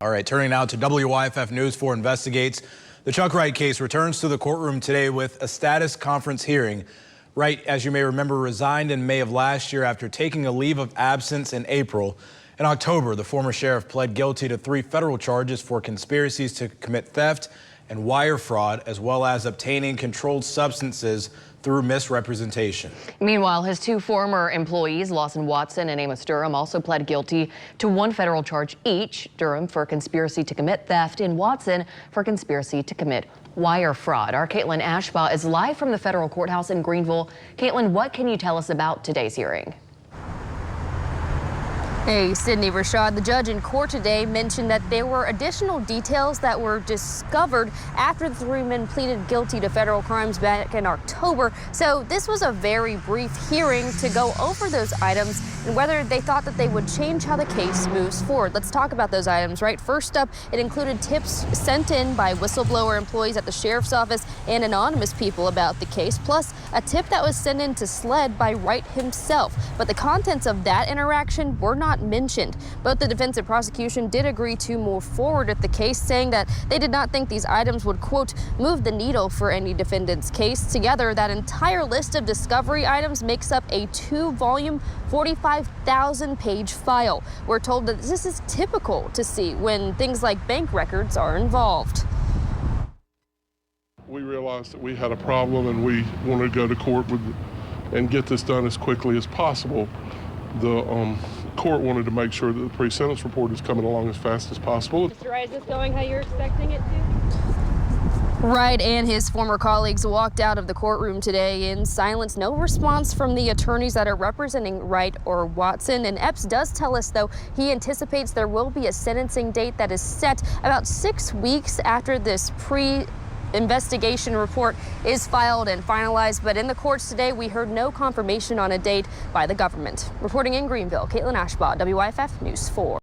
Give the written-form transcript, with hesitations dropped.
All right, turning now to WYFF News 4 investigates. The Chuck Wright case returns to the courtroom today with a status conference hearing. Wright, as you may remember, resigned in May of last year after taking a leave of absence in April. In October, the former sheriff pled guilty to 3 federal charges for conspiracies to commit theft and wire fraud, as well as obtaining controlled substances through misrepresentation. Meanwhile, his 2 former employees, Lawson Watson and Amos Durham, also pled guilty to 1 federal charge each. Durham for conspiracy to commit theft and Watson for conspiracy to commit wire fraud. Our Caitlin Ashbaugh is live from the federal courthouse in Greenville. Caitlin, what can you tell us about today's hearing? Hey, Sydney Rashad, the judge in court today mentioned that there were additional details that were discovered after the 3 men pleaded guilty to federal crimes back in October. So this was a very brief hearing to go over those items and whether they thought that they would change how the case moves forward. Let's talk about those items, right? First up, it included tips sent in by whistleblower employees at the sheriff's office and anonymous people about the case, plus a tip that was sent in to SLED by Wright himself. But the contents of that interaction were not mentioned. Both the defense and prosecution did agree to move forward with the case, saying that they did not think these items would, quote, move the needle for any defendant's case. Together, that entire list of discovery items makes up a 2-volume, 45,000-page file. We're told that this is typical to see when things like bank records are involved. We realized that we had a problem and we wanted to go to court and get this done as quickly as possible. The court wanted to make sure that the pre-sentence report is coming along as fast as possible. Mr. Wright, is this going how you're expecting it to? Wright and his former colleagues walked out of the courtroom today in silence. No response from the attorneys that are representing Wright or Watson. And Epps does tell us, though, he anticipates there will be a sentencing date that is set about 6 weeks after this investigation report is filed and finalized, but in the courts today, we heard no confirmation on a date by the government. Reporting in Greenville, Caitlin Ashbaugh, WYFF News 4.